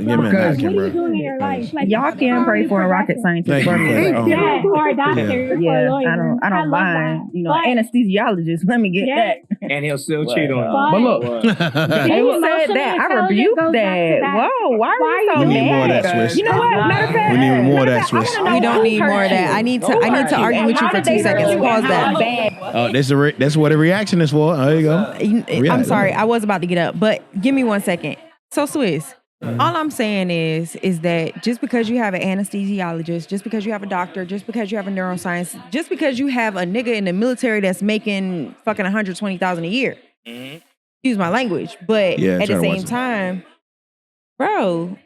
Give me a Because napkin, what are you bro. doing in your life? Like, Y'all can pray for a rocket scientist Thank for you. me. yeah, or a doctor, or a Yeah, lawyer. I don't love mind. that. You know, But- anesthesiologist. Let me get Yeah. that. And he'll still cheat on you. But look, Hey, who said that? I rebuke that. Whoa, why are you so We need more of mad? that, Swiss. You know what? Matter of fact, We need more of that, I Swiss. wanna know We don't who need hurt more of that. you. I need to Who I need hurt to you? argue And with you how for did they 2 hurt seconds. you? Pause And how that. bad? That's what a reaction is for. There you go. I'm sorry, I was about to get up, but give me 1 second. So Swiss, all I'm saying is that just because you have an anesthesiologist, just because you have a doctor, just because you have a neuroscience, just because you have a nigga in the military that's making fucking 120,000 a year, excuse my language, but Yeah, at the try to same watch it. time, bro,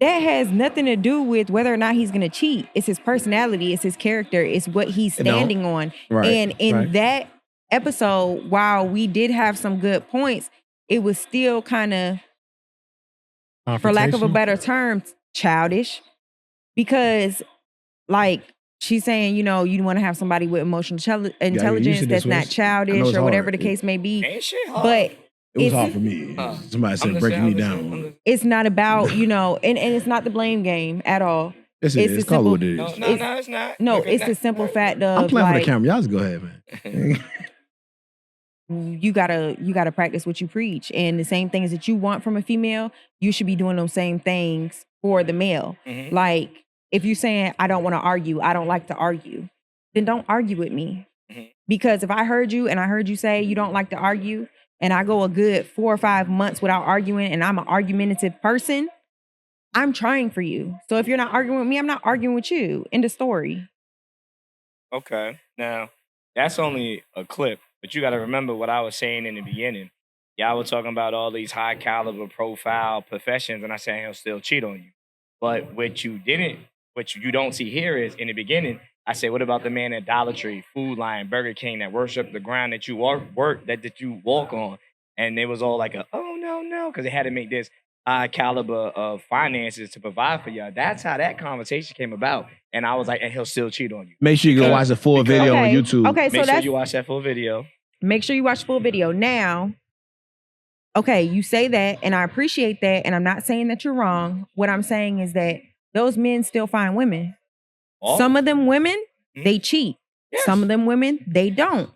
that has nothing to do with whether or not he's gonna cheat. It's his personality, it's his character, it's what he's It don't. standing on. Right, And in right. that episode, while we did have some good points, it was still kind of, for lack of a better term, childish. Because, like, she's saying, you know, you want to have somebody with emotional intelligence to that's this, not Wiz. childish it's or whatever hard. the case may be. Ain't shit hard. But It was it's, hard for me. Somebody said breaking me down. it's not about, you know, and it's not the blame game at all. Yes, It's it is. a Call it simple- what it is. No, it's not. No, Because it's the that- simple fact of, I'm playing for like, the camera. Y'all just go ahead, man. you gotta practice what you preach. And the same things that you want from a female, you should be doing those same things for the male. Mhm. Like, if you're saying, I don't want to argue, I don't like to argue, then don't argue with me. Mhm. Because if I heard you and I heard you say you don't like to argue, and I go a good 4 or 5 months without arguing, and I'm an argumentative person, I'm trying for you. So if you're not arguing with me, I'm not arguing with you. End of story. Okay. Now, that's only a clip, but you got to remember what I was saying in the beginning. Y'all were talking about all these high caliber profile professions, and I said he'll still cheat on you. But what you don't see here is in the beginning, I said, what about the man at Dollar Tree, Food Lion, Burger King that worship the ground that you that you walk on? And it was all like oh no, because they had to make this high caliber of finances to provide for y'all. That's how that conversation came about. And I was like, and he'll still cheat on you. Make sure you go watch the full video on YouTube. Okay, so Make sure that's you watch that full video. Make sure you watch the full video. Now, okay, you say that, and I appreciate that, and I'm not saying that you're wrong. What I'm saying is that those men still find women. Oh. Some of them women, Mhm. they cheat. Yes. Some of them women, they don't.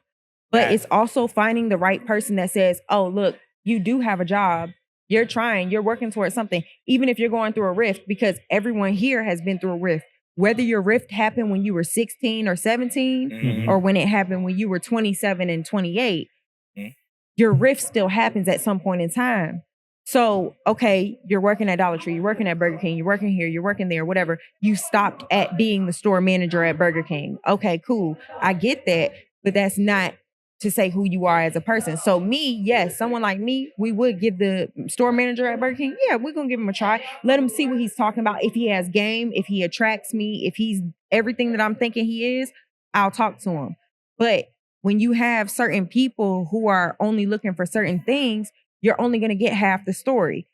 But Right. it's also finding the right person that says, oh, look, you do have a job. You're trying, you're working towards something, even if you're going through a rift, because everyone here has been through a rift. Whether your rift happened when you were 16 or 17, Mhm. or when it happened when you were 27 and 28, Mhm. your rift still happens at some point in time. So, okay, you're working at Dollar Tree, you're working at Burger King, you're working here, you're working there, whatever. You stopped at being the store manager at Burger King. Okay, cool. I get that, but that's not to say who you are as a person. So me, yes, someone like me, we would give the store manager at Burger King, yeah, we're gonna give him a try. Let him see what he's talking about. If he has game, if he attracts me, if he's everything that I'm thinking he is, I'll talk to him. But when you have certain people who are only looking for certain things, you're only gonna get half the story.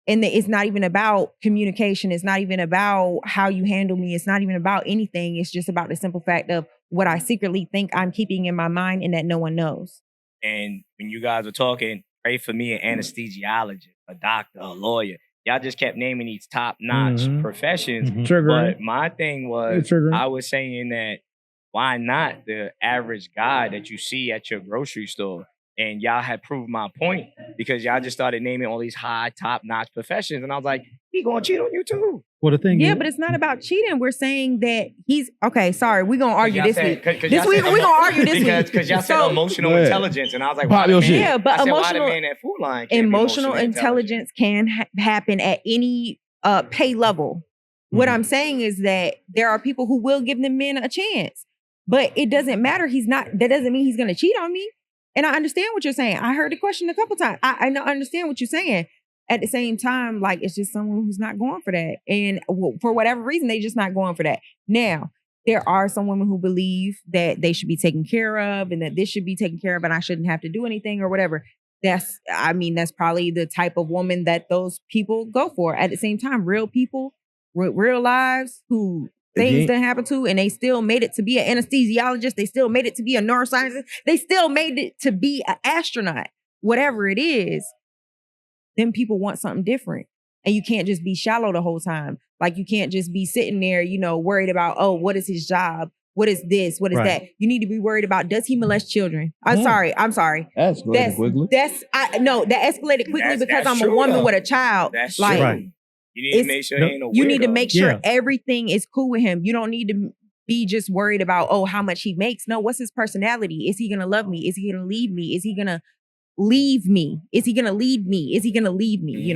And it's not even about communication. It's not even about how you handle me. It's not even about anything. It's just about the simple fact of what I secretly think I'm keeping in my mind and that no one knows. And when you guys were talking, pray for me, an anesthesiologist, a doctor, a lawyer. Y'all just kept naming these top-notch professions. Triggering. But my thing was, It's triggering. I was saying that why not the average guy that you see at your grocery store? And y'all had proved my point because y'all just started naming all these high, top-notch professions. And I was like, he gonna cheat on you too. Well, the thing Yeah, is, but it's not about cheating. We're saying that he's okay. Sorry, we're gonna argue Y'all this said- week. 'cause This y'all week said we're gonna argue this because, week. Because y'all said So- emotional Go ahead. intelligence. And I was like, Pop why the your man, shit. Yeah, but I said, why the emotional- man at Food Line can't be Emotional intelligent? intelligence can happen at any pay level. What I'm saying is that there are people who will give them men a chance, but it doesn't matter. That doesn't mean he's gonna cheat on me. And I understand what you're saying. I heard the question a couple times. I understand what you're saying. At the same time, like, it's just someone who's not going for that. And for whatever reason, they just not going for that. Now, there are some women who believe that they should be taken care of and that this should be taken care of and I shouldn't have to do anything or whatever. That's probably the type of woman that those people go for. At the same time, real people with real lives who things that happen to, and they still made it to be an anesthesiologist. They still made it to be a neuroscientist. They still made it to be an astronaut. Whatever it is, then people want something different. And you can't just be shallow the whole time. Like you can't just be sitting there, worried about, oh, what is his job? What is this? What is that? You need to be worried about, does he molest children? I'm sorry. That escalated quickly. That escalated quickly because I'm a woman with a child. That's like, true. You need to make sure he ain't no You need to weirdo. make sure everything is cool with him. You don't need to be just worried about, oh, how much he makes. No, what's his personality? Is he going to love me? Is he going to leave me? Is he going to leave me? Is he going to lead me? Is he going to leave me?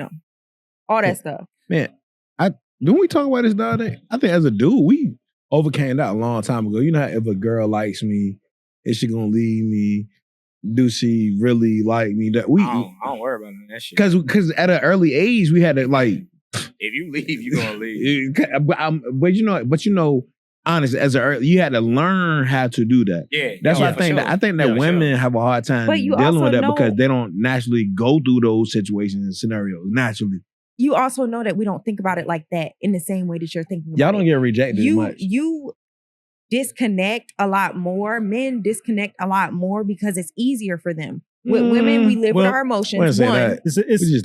All that stuff. Man, didn't we talk about this the other day? I think as a dude, we overcame that a long time ago. You know how if a girl likes me, is she gonna leave me? Do she really like me? That I don't worry about that shit. Because at an early age, we had to like. If you leave, you gonna leave. But honest, you had to learn how to do that. Yeah, that's why I think that women have a hard time dealing with that because they don't naturally go through those situations and scenarios naturally. You also know that we don't think about it like that in the same way that you're thinking about Y'all don't get rejected much. You disconnect a lot more. Men disconnect a lot more because it's easier for them. With women, we live with our emotions. It's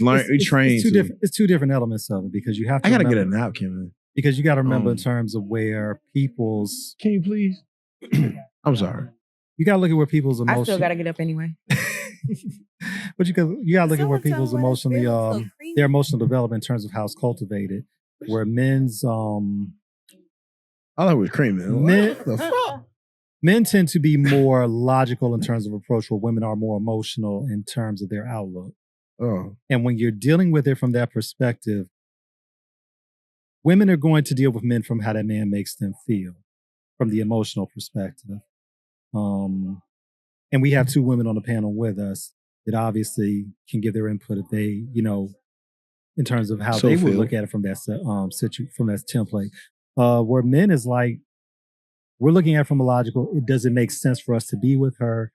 two different elements of it because you have to. I gotta get a napkin, man. Because you got to remember in terms of where people's. Can you please? I'm sorry. You got to look at where people's emotions. I still got to get up anyway. But you got to look at where people's emotionally, their emotional development in terms of how it's cultivated. Where men's, I thought it was creamy. Men tend to be more logical in terms of approach, where women are more emotional in terms of their outlook. Oh, and when you're dealing with it from that perspective, women are going to deal with men from how that man makes them feel, from the emotional perspective. And we have two women on the panel with us that obviously can give their input if they, in terms of how they would look at it from that from that template. Where men is like, we're looking at it from a logical, does it make sense for us to be with her?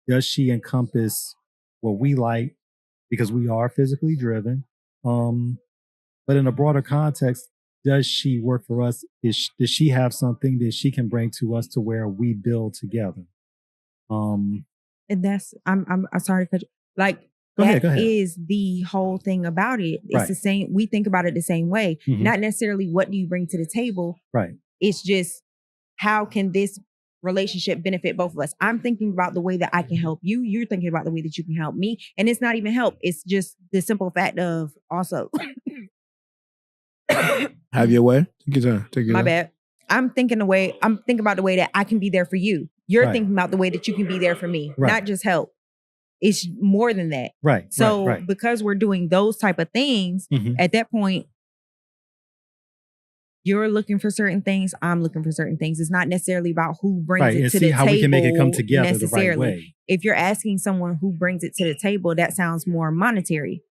Does she encompass what we like? Because we are physically driven. But in a broader context, does she work for us? Does she have something that she can bring to us to where we build together? And that's I'm sorry to cut you. Like go ahead. Is the whole thing about it. It's the same. We think about it the same way. Mm-hmm. Not necessarily what do you bring to the table. Right. It's just how can this relationship benefit both of us? I'm thinking about the way that I can help you. You're thinking about the way that you can help me. And it's not even help. It's just the simple fact of also. Have your way. Take your time. My bad. I'm thinking about the way that I can be there for you. You're thinking about the way that you can be there for me. Not just help. It's more than that. Right. So because we're doing those type of things, at that point, you're looking for certain things. I'm looking for certain things. It's not necessarily about who brings it to the table. How we can make it come together the right way. If you're asking someone who brings it to the table, that sounds more monetary.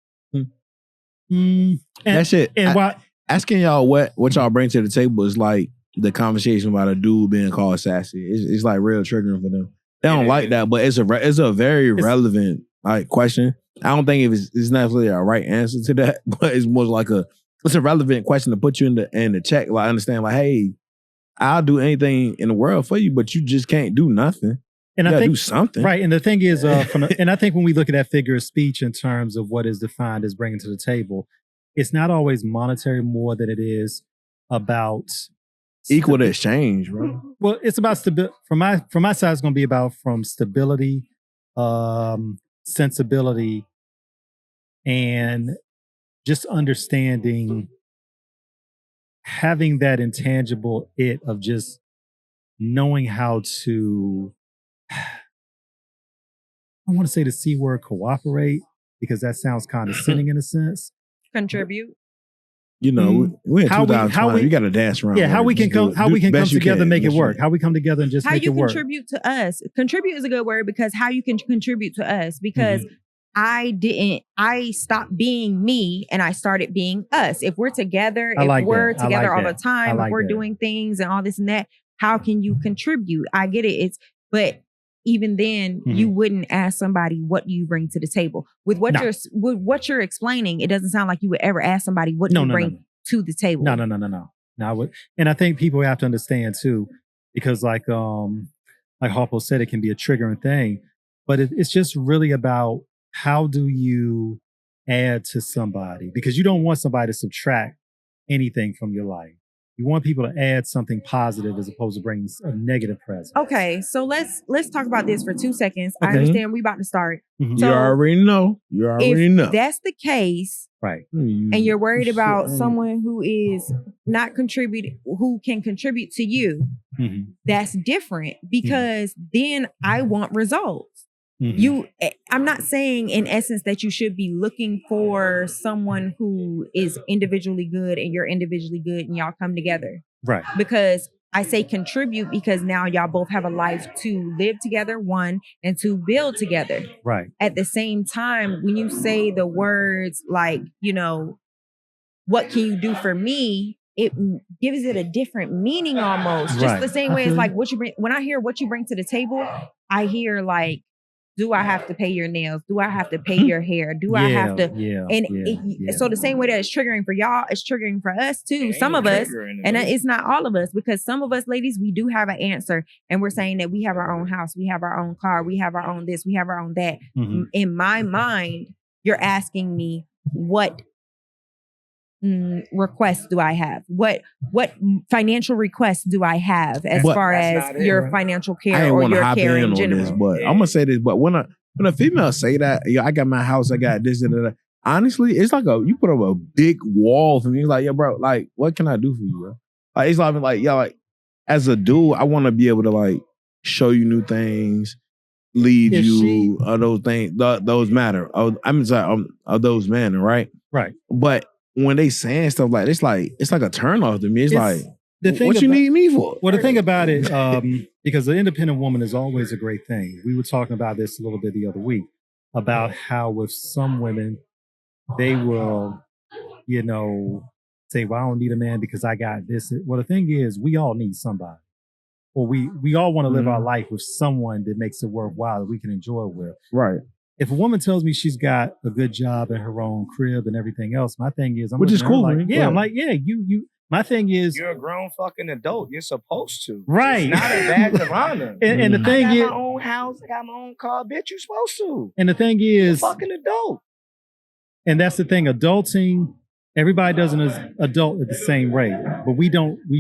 That's it. And asking y'all what y'all bring to the table is like the conversation about a dude being called sassy. It's like real triggering for them. They don't like that, but it's a very relevant question. I don't think it's necessarily a right answer to that, but it's more like it's a relevant question to put you in the check. Like understand, like, hey, I'll do anything in the world for you, but you just can't do nothing. And you I think do something, right. And the thing is, and I think when we look at that figure of speech in terms of what is defined as bringing to the table, it's not always monetary more than it is about equal to exchange, bro. Well, it's about stability. From my side, it's going to be about from stability, sensibility, and just understanding, having that intangible of just knowing how to. I want to say the C word, cooperate, because that sounds condescending in a sense. Contribute. We're in 2020. You got to dance around. Yeah, how we can come together and make it work. How we come together and just make it work. How you contribute to us. Contribute is a good word because how you can contribute to us because I stopped being me and I started being us. If we're together, we're together all the time, if we're doing things and all this and that, how can you contribute? I get it. But even then, you wouldn't ask somebody what you bring to the table. With what you're explaining, it doesn't sound like you would ever ask somebody what you bring to the table. No. And I think people have to understand too, because like Harpo said, it can be a triggering thing, but it's just really about how do you add to somebody, because you don't want somebody to subtract anything from your life. You want people to add something positive as opposed to bringing a negative presence. Okay, so let's talk about this for 2 seconds. Okay. I understand we about to start. Mhm. You already know. You already know. If that's the case, Right. and you're worried about someone who is not contributing, who can contribute to you, that's different, because then I want results. I'm not saying in essence that you should be looking for someone who is individually good and you're individually good and y'all come together. Right. Because I say contribute because now y'all both have a life to live together, one, and to build together. Right. At the same time, when you say the words like, you know, what can you do for me? It gives it a different meaning almost. Just the same way as like what you bring. When I hear what you bring to the table, I hear like, do I have to pay your nails? Do I have to pay your hair? Do I have to? So the same way that it's triggering for y'all, it's triggering for us too. Some of us, and it's not all of us, because some of us ladies, we do have an answer, and we're saying that we have our own house, we have our own car, we have our own this, we have our own that. In my mind, you're asking me what requests do I have? What financial requests do I have as far as your financial care or your care in general? This, but I'm gonna say this, but when a female say that, I got my house, I got this and that, honestly, it's like you put up a big wall for me. It's like, yeah, bro, like, what can I do for you, bro? Like, it's like, yeah, like, as a dude, I want to be able to like show you new things, lead you, those things, those matter. I'm sorry, those matter, right? Right. But when they saying stuff like it's like a turn off to me. It's like, the thing what you need me for? Well, the thing about it, because the independent woman is always a great thing. We were talking about this a little bit the other week about how with some women, they will, say, well, I don't need a man because I got this. Well, the thing is, we all need somebody. Or we all want to live our life with someone that makes it worthwhile that we can enjoy with. Right. If a woman tells me she's got a good job in her own crib and everything else, my thing is, which is cool, like, I'm like, you. My thing is, you're a grown fucking adult. You're supposed to. Right. It's not a badge of honor. And the thing is, I got my own house. I got my own car. Bitch, you're supposed to. And the thing is, you're a fucking adult. And that's the thing. Adulting, everybody doesn't adult at the same rate, but we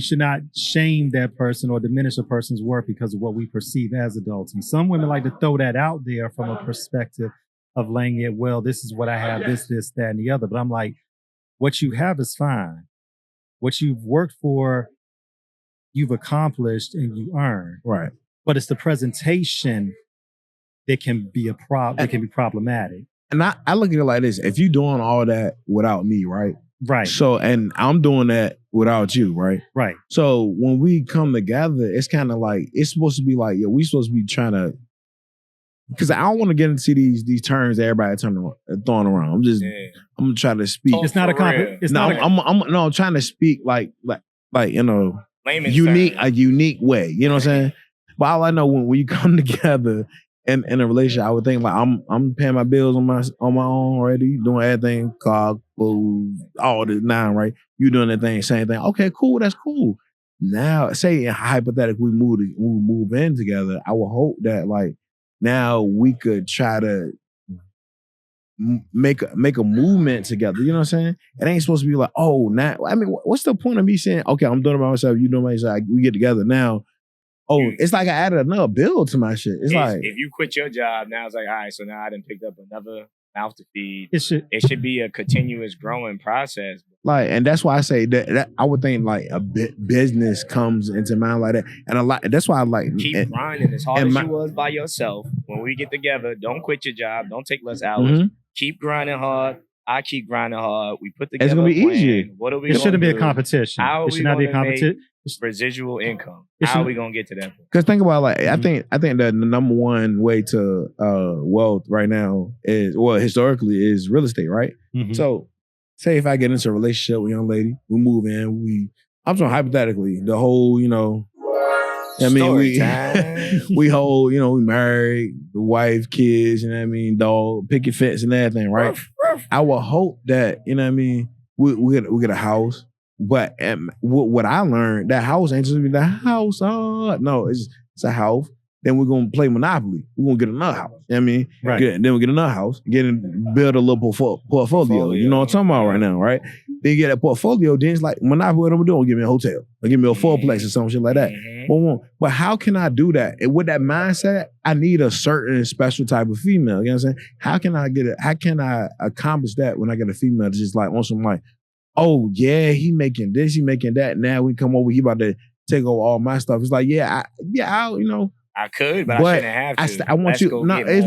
should not shame that person or diminish a person's worth because of what we perceive as adulting. Some women like to throw that out there from a perspective of laying it, well, this is what I have, this, that, and the other. But I'm like, what you have is fine. What you've worked for, you've accomplished and you earned. Right. But it's the presentation that can be problematic. And I look at it like this. If you're doing all that without me, right? Right. So, and I'm doing that without you, right? Right. So when we come together, it's kind of like, it's supposed to be like, we supposed to be trying to, because I don't want to get into these terms that everybody throwing around. I'm gonna try to speak. It's not a compliment. I'm trying to speak like unique way. You know what I'm saying? But all I know when you come together in a relationship, I would think like I'm paying my bills on my own already, doing everything, car, food, all this now, right? You doing that thing, same thing. Okay, cool, that's cool. Now, say hypothetically we move in together, I would hope that like now we could try to make a movement together. You know what I'm saying? It ain't supposed to be like, oh, now. I mean, what's the point of me saying, okay, I'm doing it by myself, you doing it by yourself, we get together now. Oh, it's like I added another bill to my shit. It's like if you quit your job, now it's like, all right, so now I done picked up another mouth to feed. It should be a continuous growing process. Like, and that's why I say that I would think like a business comes into mind like that, and a lot. That's why I like keep grinding as hard as you was by yourself. When we get together, don't quit your job. Don't take less hours. Keep grinding hard. I keep grinding hard. We put together. It's gonna be easier. What are we? It shouldn't be a competition. How it should not be a competition. Residual income. How are we gonna get to that? Because think about like I think that the number one way to wealth right now is historically is real estate, right? So say if I get into a relationship with a young lady, we move in, I'm talking hypothetically, the whole, we hold, we married, the wife, kids, dog, picket fence and everything, right? I would hope that, we get a house. But what I learned, that house ain't just be the house. No, it's a house then we're gonna play Monopoly. We're gonna get another house. You know what I mean? Right. Then we get another house, build a little portfolio. You know what I'm talking about right now, right? Then you get that portfolio, then it's like Monopoly, what I'm doing? Give me a hotel. Or give me a fourplex or some shit like that. But how can I do that? And with that mindset, I need a certain special type of female. You know what I'm saying? How can I accomplish that when I get a female that's just like on some like, oh yeah, he making this, he making that. Now we come over, he about to take over all my stuff. It's like, I could, but I shouldn't have to. I want you. No, it's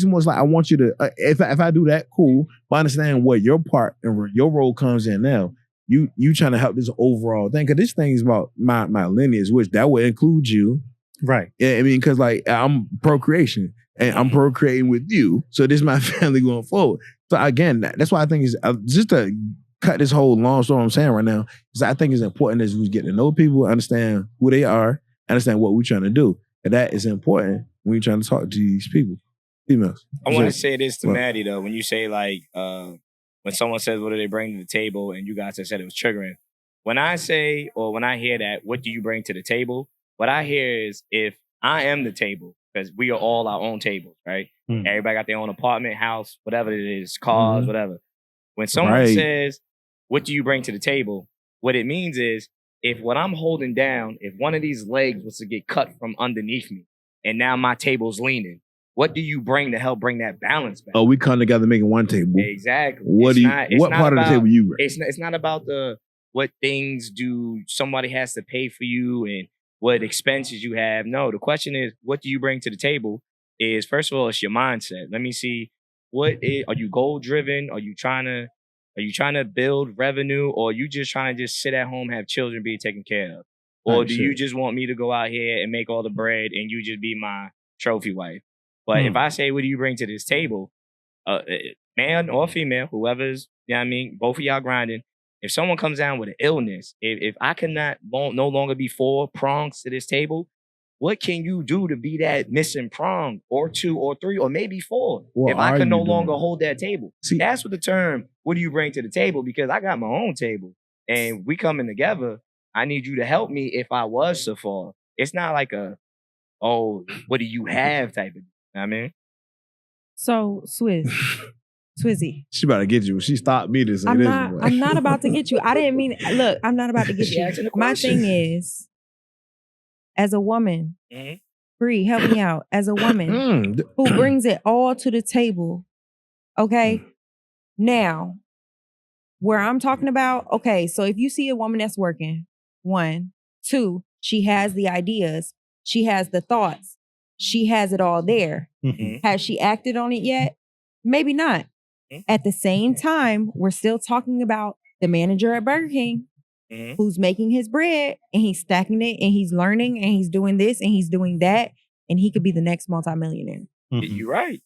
more like I want you to. If I do that, cool. But understand what your part and your role comes in now. You trying to help this overall thing, because this thing is about my lineage, which that would include you, right? I mean, because like I'm procreation and I'm procreating with you, so this is my family going forward. So again, that's why I think is just to cut this whole long story I'm saying right now, is I think it's important as we get to know people, understand who they are, understand what we're trying to do. And that is important when you're trying to talk to these people, females. I want to say this to Maddie, though. When you say, like, when someone says, what do they bring to the table? And you guys have said it was triggering. When I say, or when I hear that, what do you bring to the table? What I hear is, if I am the table, because we are all our own tables, right? Everybody got their own apartment, house, whatever it is, cars, whatever. When someone says, what do you bring to the table? What it means is, if what I'm holding down, if one of these legs was to get cut from underneath me, and now my table's leaning, what do you bring to help bring that balance back? Oh, we come together making one table. Exactly. What part of the table you bring? It's not about what things do somebody has to pay for you and what expenses you have. No, the question is, what do you bring to the table? Is, first of all, it's your mindset. Let me see, are you goal driven? Are you trying to build revenue, or are you just trying to just sit at home, have children, be taken care of? Or do you just want me to go out here and make all the bread and you just be my trophy wife? But if I say, what do you bring to this table? Man or female, whoever's, you know what I mean? Both of y'all grinding. If someone comes down with an illness, if I cannot no longer be 4 prongs to this table, what can you do to be that missing prong, or 2 or 3 or maybe 4? If I can no longer hold that table. See, that's what the term, what do you bring to the table? Because I got my own table and we coming together. I need you to help me if I was to fall. It's not like what do you have type of, you know what I mean? So, Swizzy. She about to get you. She stopped me to say I'm not about to get you. I didn't mean, look, I'm not about to get you. My thing is, as a woman, Bree, help me out. As a woman who brings it all to the table, okay? Now, where I'm talking about, okay, so if you see a woman that's working, 1, 2, she has the ideas, she has the thoughts, she has it all there. Has she acted on it yet? Maybe not. At the same time, we're still talking about the manager at Burger King who's making his bread and he's stacking it and he's learning and he's doing this and he's doing that, and he could be the next multimillionaire. You're right.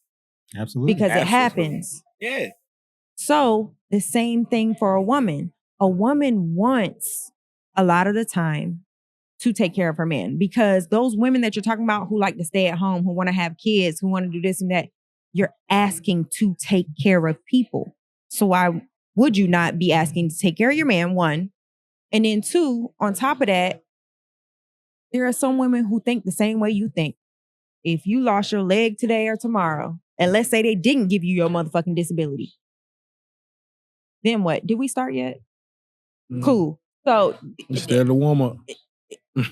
Absolutely. Because it happens. Yeah. So the same thing for a woman. A woman wants a lot of the time to take care of her man, because those women that you're talking about who like to stay at home, who want to have kids, who want to do this and that, you're asking to take care of people. So why would you not be asking to take care of your man, 1? And then 2, on top of that, there are some women who think the same way you think. If you lost your leg today or tomorrow, and let's say they didn't give you your motherfucking disability, then what? Did we start yet? Cool. So still the warm up.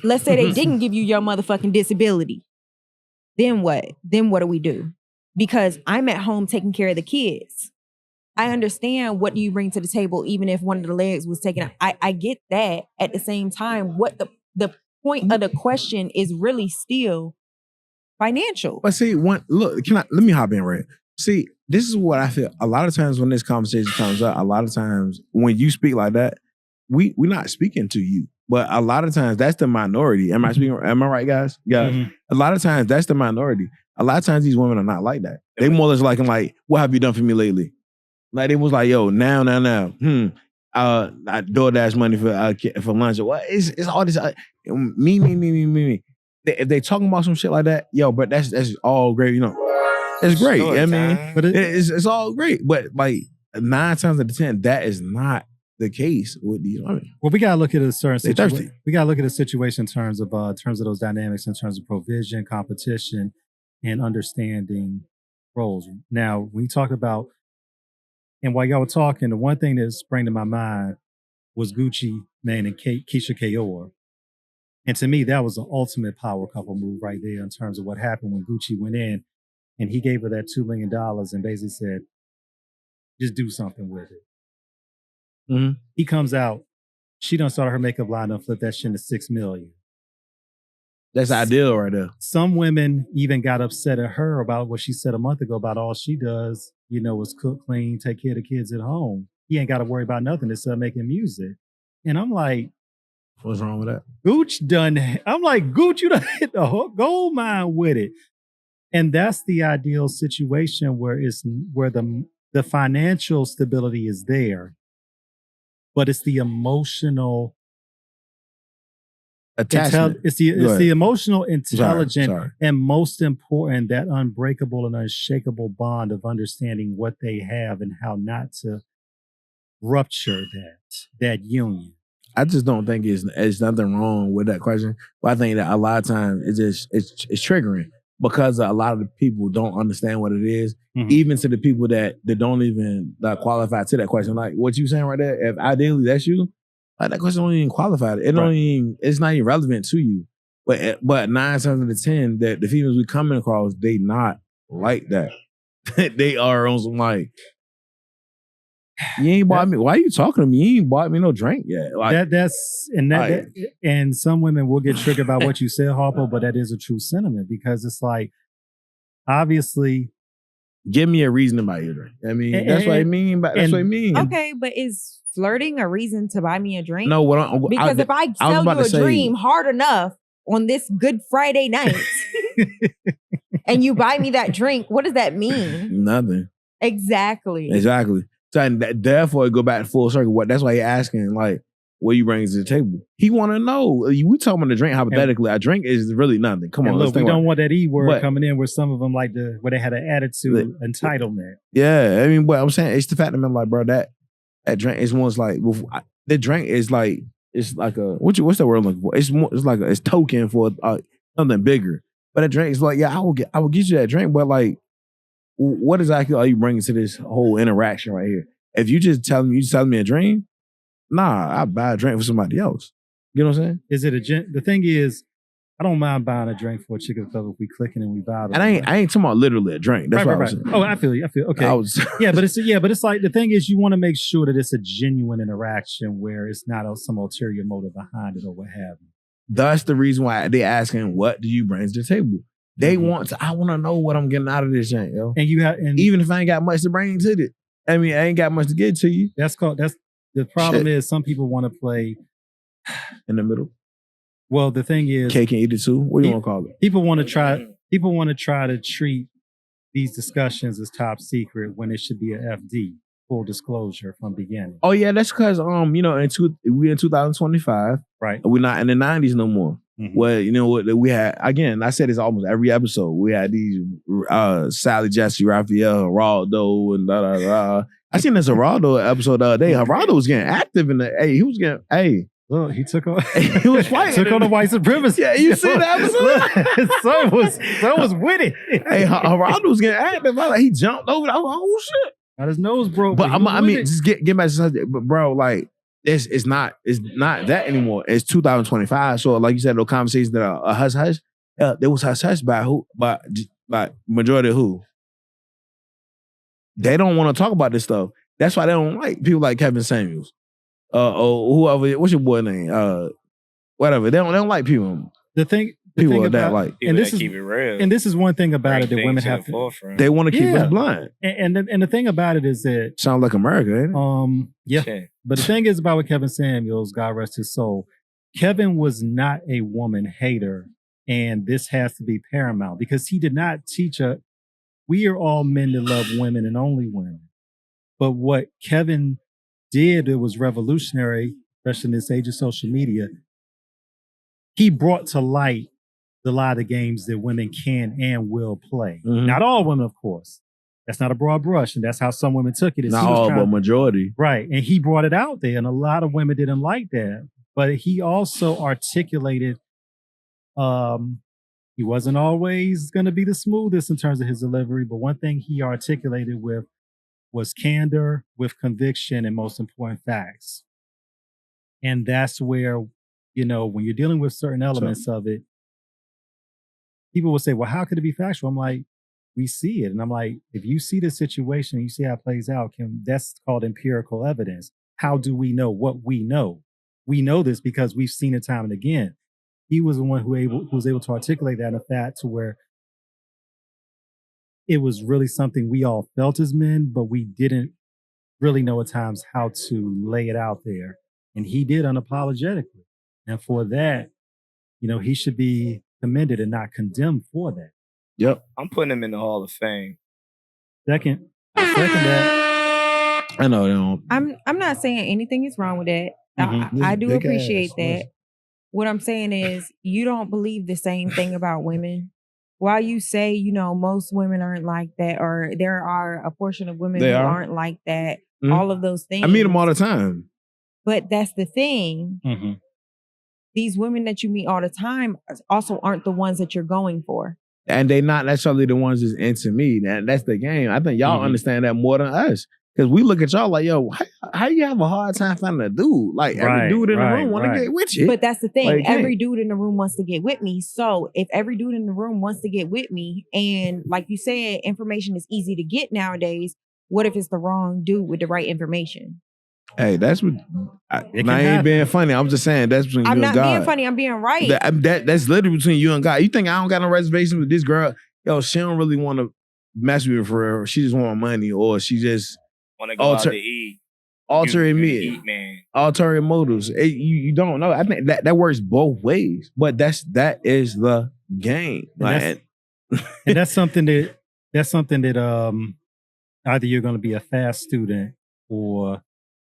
Let's say they didn't give you your motherfucking disability. Then what? Then what do we do? Because I'm at home taking care of the kids. I understand what do you bring to the table, even if one of the legs was taken out. I get that. At the same time, what the point of the question is really still financial. But see, let me hop in right. See, this is what I feel. A lot of times when this conversation comes up, a lot of times when you speak like that, we're not speaking to you. But a lot of times that's the minority. Am I right, guys? Yeah. A lot of times that's the minority. A lot of times these women are not like that. They more or less like, what have you done for me lately? Like they was like, yo, now. I DoorDash money for lunch. What? It's all this. Me. If they talking about some shit like that, yo, but that's all great, you know. It's great. I mean, but it's all great. But like 9 times out of 10, that is not the case with these women. Well, we gotta look at a certain situation. We gotta look at a situation in terms of those dynamics, in terms of provision, competition, and understanding roles. Now, when you talk about, and while y'all were talking, the one thing that sprang to my mind was Gucci Mane and Keisha Kaur. And to me, that was the ultimate power couple move right there in terms of what happened when Gucci went in and he gave her that $2 million and basically said, just do something with it. Mm-hmm. He comes out, she done started her makeup line and flipped that shit into $6 million. That's ideal right there. Some women even got upset at her about what she said a month ago about all she does, is cook, clean, take care of the kids at home. He ain't got to worry about nothing except making music. And I'm like, what's wrong with that? Gooch done. I'm like, Gooch, you done hit the gold mine with it. And that's the ideal situation where the financial stability is there, but it's the emotional attachment. It's the emotional intelligence and most important, that unbreakable and unshakable bond of understanding what they have and how not to rupture that union. I just don't think it's nothing wrong with that question, but I think that a lot of times it's triggering because a lot of the people don't understand what it is, even to the people that don't even qualify to that question. Like what you saying right there, if ideally that's you, like that question don't even qualify. It's not even relevant to you. But 9 times out of 10, that the females we coming across, they not like that. They are on some like, you ain't bought me. Why are you talking to me? You ain't bought me no drink yet. Like, and some women will get triggered by what you said, Harpo, but that is a true sentiment because it's like, obviously, give me a reason to buy you a drink. I mean, that's what I mean. That's what I mean. Okay, but is flirting a reason to buy me a drink? No, because if I sell you a dream hard enough on this Good Friday night, and you buy me that drink, what does that mean? Nothing. Exactly. So and therefore, it go back to full circle. That's why he asking, like, what you bring to the table. He want to know. We talking about a drink hypothetically. A drink is really nothing. Come on, look, we don't want that E word coming in where some of them like where they had an attitude, entitlement. Yeah, I mean, but I'm saying it's the fact that I'm like, bro, that drink is one's like the drink is like it's like a what's the word I'm looking for? It's token for something bigger. But that drink is like, yeah, I will get you that drink, but like, what exactly are you bringing to this whole interaction right here? If you just telling me a dream, nah, I buy a drink for somebody else. You know what I'm saying? Is it the thing is, I don't mind buying a drink for a chicken club if we clicking and we vibe. And I ain't talking about literally a drink. That's what I was saying. Oh, I feel you. Okay. but it's like the thing is, you want to make sure that it's a genuine interaction where it's not some ulterior motive behind it or what have you. That's the reason why they asking, what do you bring to the table? They I want to know what I'm getting out of this drink, yo. And even if I ain't got much to bring to it, I mean, I ain't got much to get to you. That's the problem is some people want to play in the middle. Well, the thing is, cake and eat it too. What do you want to call it? People want to try to treat these discussions as top secret when it should be a FD, full disclosure from beginning. Oh yeah, that's because we're in 2025, right? We're not in the 90s no more. Mm-hmm. Well, we had, again, I said this almost every episode. We had these Sally, Jesse, Raphael, Geraldo, and da da da. I seen this Geraldo episode the other day. Geraldo was getting active in Look, he took on. He was fighting. Took on the white supremacy. Yeah, you see that episode? Son was with it. Hey, Geraldo was getting active. He jumped over. I was like, oh shit. Got his nose broke. But I mean, just get back to the subject. But bro, like, it's not that anymore. It's 2025. So like you said, those conversations that are hush hush. There was hush hush by who? By majority of who? They don't want to talk about this stuff. That's why they don't like people like Kevin Samuels. Or whoever. What's your boy name? Whatever. They don't like people. The thing that like, and this keep it real. And this is one thing about it that women have to. They want to keep us blind. And the thing about it is that sounds like America, ain't it? Yeah. Okay. But the thing is about with Kevin Samuels, God rest his soul, Kevin was not a woman hater, and this has to be paramount because he did not teach us. We are all men that love women and only women. But what Kevin did, it was revolutionary, especially in this age of social media. He brought to light a lot of games that women can and will play. Mm-hmm. Not all women, of course, That's not a broad brush, and that's how some women took it. Not all, but majority. Right, and he brought it out there, and a lot of women didn't like that. But he also articulated, he wasn't always going to be the smoothest in terms of his delivery, but one thing he articulated with was candor, with conviction, and most important, facts. And that's where, when you're dealing with certain elements of it, people will say, well, how could it be factual? I'm like, we see it. And I'm like, if you see the situation, you see how it plays out, that's called empirical evidence. How do we know what we know? We know this because we've seen it time and again. He was the one who was able to articulate that in a fact to where it was really something we all felt as men, but we didn't really know at times how to lay it out there. And he did unapologetically. And for that, he should be commended and not condemned for that. Yep. I'm putting him in the Hall of Fame. Second that. I know they don't. I'm not saying anything is wrong with that. Mm-hmm. I do appreciate that. What I'm saying is you don't believe the same thing about women. While you say, most women aren't like that, or there are a portion of women who aren't like that, all of those things. I meet them all the time. But that's the thing. Mm-hmm. These women that you meet all the time also aren't the ones that you're going for. And they not necessarily the ones that's into me. That's the game. I think y'all understand that more than us. Because we look at y'all like, yo, how you have a hard time finding a dude? Like, every dude in the room want to get with you. But that's the thing. Like, every dude in the room wants to get with me. So if every dude in the room wants to get with me, and like you said, information is easy to get nowadays, what if it's the wrong dude with the right information? Hey, that's what. I ain't being funny. I'm just saying that's between you and God. I'm not being funny. I'm being right. That's literally between you and God. You think I don't got no reservation with this girl? Yo, she don't really want to mess with me for real. She just want money, or she just want to go out to eat. Ulterior motives. You don't know. I think that works both ways. But that is the game. And that's something that either you're going to be a fast student or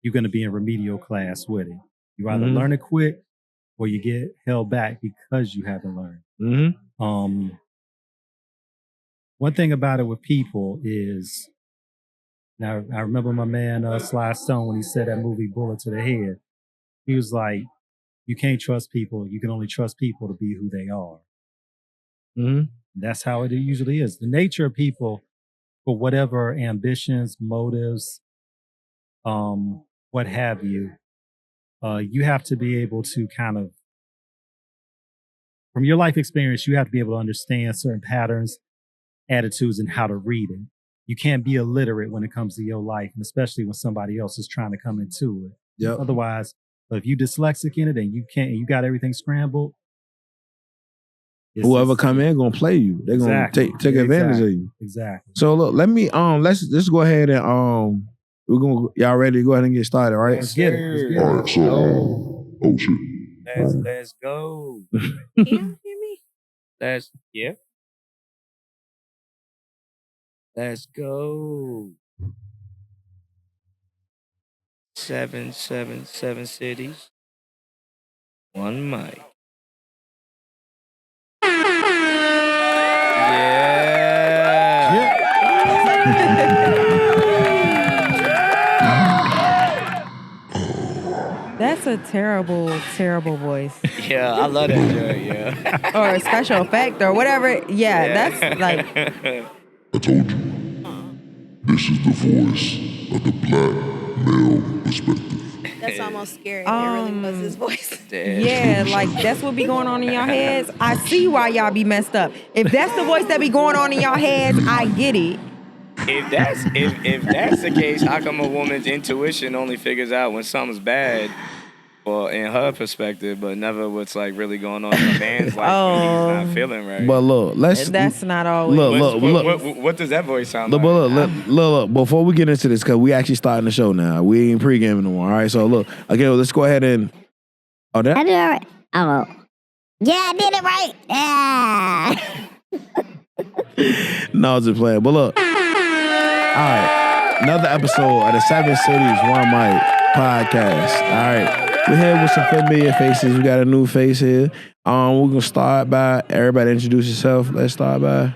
you're going to be in remedial class with it. You either learn it quick or you get held back because you haven't learned. Mm-hmm. One thing about it with people is, now I remember my man Sly Stone when he said that movie Bullet to the Head. He was like, you can't trust people. You can only trust people to be who they are. Mm-hmm. That's how it usually is. The nature of people, for whatever ambitions, motives, what have you, you have to be able to kind of, from your life experience, you have to be able to understand certain patterns, attitudes, and how to read it. You can't be illiterate when it comes to your life, and especially when somebody else is trying to come into it. Yep. Otherwise, if you dyslexic in it and you got everything scrambled, whoever come in gonna play you. They're gonna take advantage of you. Exactly. So look, let me let's go ahead and y'all ready to go ahead and get started, right? Let's get it. All right, so oh shit. Let's go. Can you hear me? Let's go. 777 cities. One mic. That's a terrible, terrible voice. Yeah, I love that joint, yeah. Or a special effect or whatever. Yeah, that's like... I told you. This is the voice of the black male perspective. That's almost scary. It really was his voice. Yeah, like that's what be going on in y'all heads. I see why y'all be messed up. If that's the voice that be going on in y'all heads, I get it. If that's the case, how come a woman's intuition only figures out when something's bad, well, in her perspective, but never what's like really going on in a man's life when he's not feeling right? But look, that's not always. Look. What does that voice sound like? Look. Before we get into this, because we actually starting the show now. We ain't pre-gaming no more. All right, so look. Okay, let's go ahead and. I did it right. Oh, yeah, I did it right. Yeah. No, I was just playing. But look. All right, another episode of the 7 Cities, One Mic podcast. All right. We're here with some familiar faces. We got a new face here. We're going to start by everybody introduce yourself. Let's start by,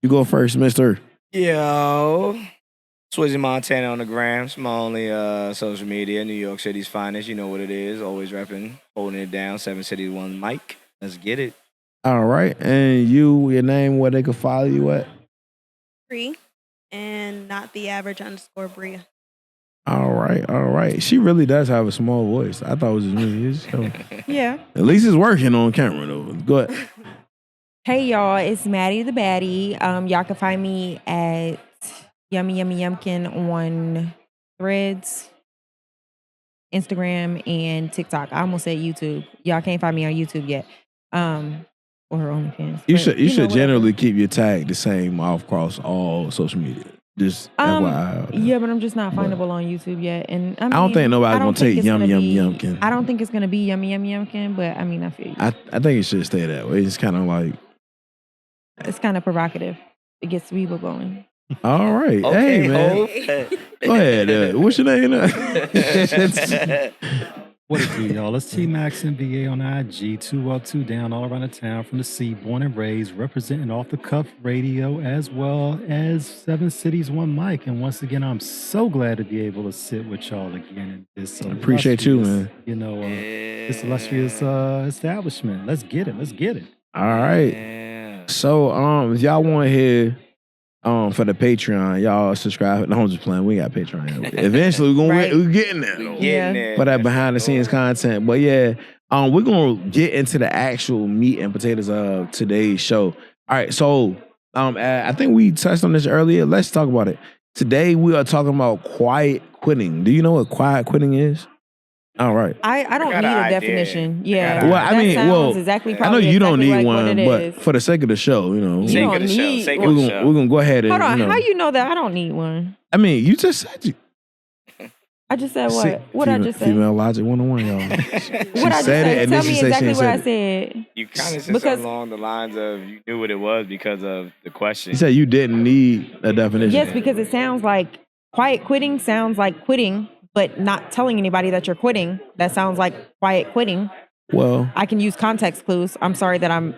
you go first, mister. Yo, Swizzy Montana on the grams. My only social media. New York City's finest. You know what it is. Always repping, holding it down. 7 cities, one mic. Let's get it. All right. And your name, where they can follow you at? Free and not the average _ Bria. All right. She really does have a small voice. I thought it was just me. Yeah. At least it's working on camera though. Go ahead. Hey y'all, it's Maddie the Baddie. Y'all can find me at Yummy Yummy Yumkin on Threads, Instagram, and TikTok. I almost said YouTube. Y'all can't find me on YouTube yet. Or OnlyFans. You should generally keep your tag the same across all social media. Just FYI. Yeah, but I'm just not findable on YouTube yet. And I don't think nobody's gonna take Yummy Yumkin. I don't think it's gonna be Yummy Yummy Yumkin, but I mean I feel you. I think it should stay that way. It's kind of like it's kind of provocative. It gets people going. All right. Okay, hey man. Go ahead. What's your name? What it do, y'all? It's T-Max and VA on IG, 2 up, 2 down, all around the town from the sea, born and raised, representing Off the Cuff Radio as well as 7 Cities, One Mic. And once again, I'm so glad to be able to sit with y'all again in this appreciate you, man. This illustrious establishment. Let's get it. All right. Yeah. So, if y'all want to hear for the Patreon, y'all subscribe. No, I'm just playing. We got Patreon. Eventually, we're getting there. There. For that behind the scenes content. But yeah, we're gonna get into the actual meat and potatoes of today's show. All right, so I think we touched on this earlier. Let's talk about it. Today we are talking about quiet quitting. Do you know what quiet quitting is? All right. I don't need a definition. Yeah. Well, I mean, exactly I know you don't need like one, but for the sake of the show, Sake of the show. We're gonna go ahead and. Hold on. How you know that I don't need one? I mean, you just said you. I just said what? What I just said? Female logic 101, y'all. What I just said? Tell me exactly what I said. You kind of said something along the lines of you knew what it was because of the question. You said you didn't need a definition. Yes, because it sounds like quiet quitting sounds like quitting, but not telling anybody that you're quitting. That sounds like quiet quitting. Well, I can use context clues. I'm sorry that I'm.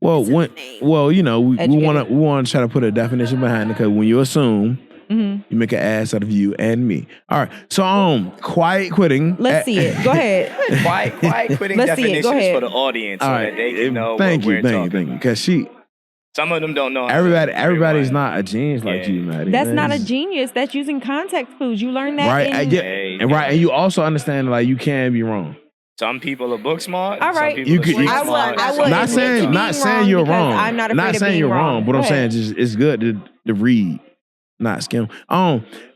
Well, we want to try to put a definition behind it because when you assume. Mm-hmm. You make an ass out of you and me. All right. So, quiet quitting. Let's see it. Go ahead. quiet quitting definitions for the audience so that they can know thank what you. we're talking about. Because some of them don't know. Everybody's not a genius like you, Maddie. That's not a genius. That's using context clues. You learn that. Right. And you also understand like you can be wrong. Some people are book smart. All right. Some people are smart. I would. Not saying you're wrong. I'm not afraid not of saying being you're wrong. But I'm saying just it's good to read. Not skim.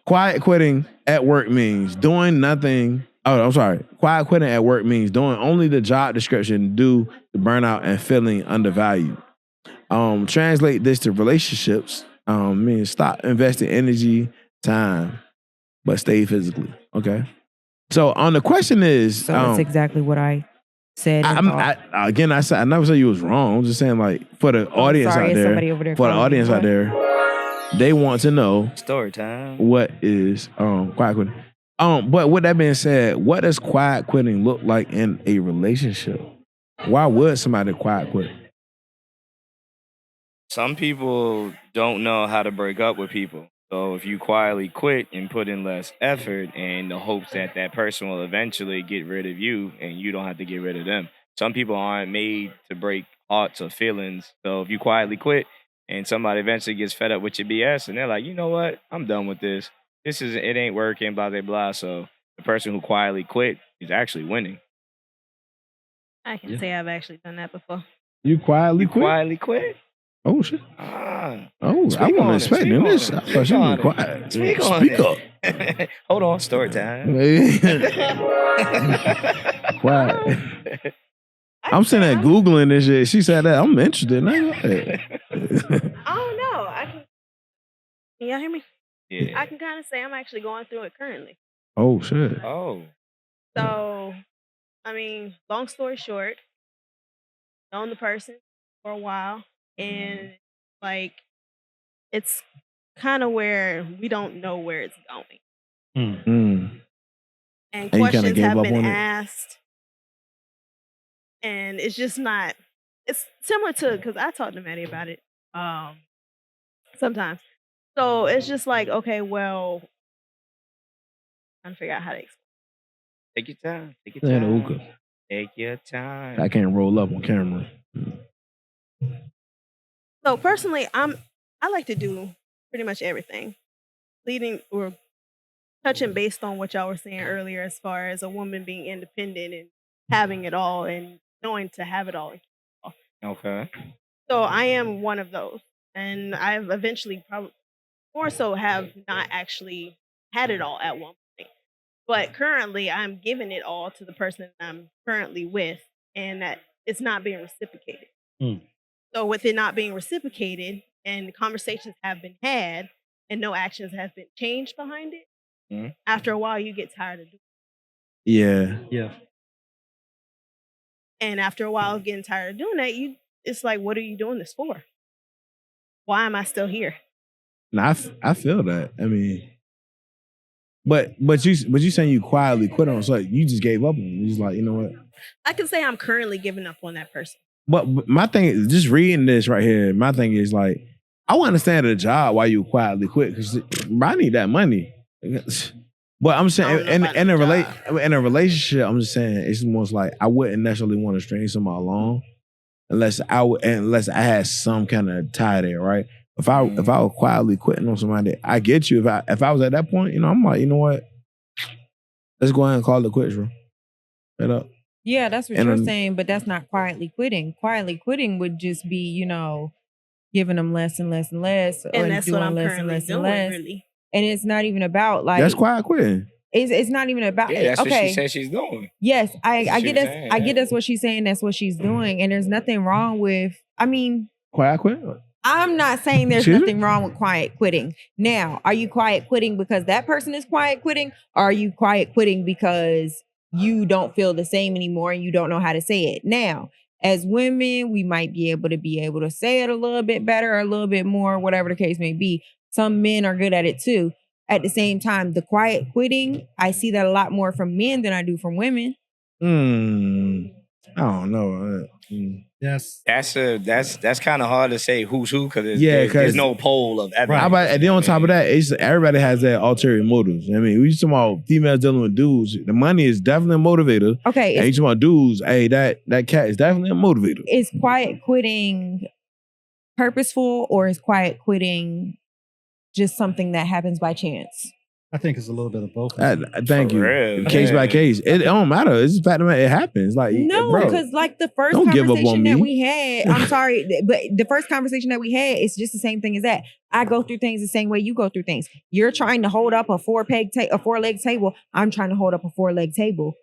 Quiet quitting at work means doing nothing. Oh, I'm sorry. Quiet quitting at work means doing only the job description due to burnout and feeling undervalued. Translate this to relationships. Means stop investing energy, time, but stay physically. Okay. So the question is. So that's exactly what I said. I never said you was wrong. I'm just saying like for the audience out there. They want to know story time. What is quiet quitting? But with that being said, what does quiet quitting look like in a relationship? Why would somebody quiet quit? Some people don't know how to break up with people. So if you quietly quit and put in less effort in the hopes that person will eventually get rid of you and you don't have to get rid of them. Some people aren't made to break hearts or feelings. So if you quietly quit, and somebody eventually gets fed up with your BS, and they're like, you know what? I'm done with this. It ain't working, blah, blah, blah. So the person who quietly quit is actually winning. I can say I've actually done that before. You quietly quit? Quietly quit? Oh, shit. I wasn't expecting this. I thought you were quiet. Speak up. Hold on, story time. Quiet. I'm sitting there Googling this shit. She said that. I'm interested. I don't know. Can y'all hear me? Yeah. I can kind of say I'm actually going through it currently. Oh, shit. Oh. So, I mean, long story short, known the person for a while. And, like, it's kind of where we don't know where it's going. And questions have been asked. And it's just not, it's similar to, because I talked to Maddie about it. Sometimes. So it's just like, okay, well, I'm trying to figure out how to explain. Take your time. Take They your had a time. hookah. Take your time. I can't roll up on camera. So personally, I like to do pretty much everything. Leading or touching based on what y'all were saying earlier as far as a woman being independent and having it all and knowing to have it all. Okay. So I am one of those. And I've eventually probably more so have not actually had it all at one point. But currently I'm giving it all to the person that I'm currently with and that it's not being reciprocated. So with it not being reciprocated and conversations have been had and no actions have been changed behind it, after a while you get tired of doing it. Yeah. Yeah. And after a while of getting tired of doing that, it's like, what are you doing this for? Why am I still here? Nah, I feel that. I mean, but you saying you quietly quit on, so you just gave up on him. You just like, you know what? I can say I'm currently giving up on that person. But my thing is, just reading this right here, my thing is like, I want to understand the job why you quietly quit, because I need that money. But I'm saying in a relationship, I'm just saying it's almost like I wouldn't necessarily want to string somebody along unless I had some kind of tie there, right? If I was quietly quitting on somebody, I get you. If I was at that point, I'm like, you know what? Let's go ahead and call it quits, bro. Straight up. Yeah, that's what you're saying, but that's not quietly quitting. Quietly quitting would just be, giving them less and less and less, and that's what I'm currently doing, really. And it's not even about like that's quiet quitting. It's not even about. Yeah, that's what she said she's doing. Yes, I get that. I get that's what she's saying. That's what she's doing, and there's nothing wrong with. I mean, quiet quit. I'm not saying there's nothing wrong with quiet quitting. Now, are you quiet quitting because that person is quiet quitting, or are you quiet quitting because you don't feel the same anymore and you don't know how to say it? Now, as women, we might be able to say it a little bit better or a little bit more, whatever the case may be. Some men are good at it too. At the same time, the quiet quitting, I see that a lot more from men than I do from women. I don't know. Yes. That's kind of hard to say who's who, because there's no poll of evidence. Right. And then on top of that, everybody has their ulterior motives. I mean, we talking about females dealing with dudes. The money is definitely a motivator. Okay. And you talking about dudes, hey, that cat is definitely a motivator. Is quiet quitting purposeful, or is quiet quitting just something that happens by chance? I think it's a little bit of both. Thank you. Case by case. It don't matter. It's just the fact that it happens. Like, no, because like the first conversation that we had, I'm sorry, but the first conversation that we had, it's just the same thing as that. I go through things the same way you go through things. You're trying to hold up a four-leg table. I'm trying to hold up a four-leg table.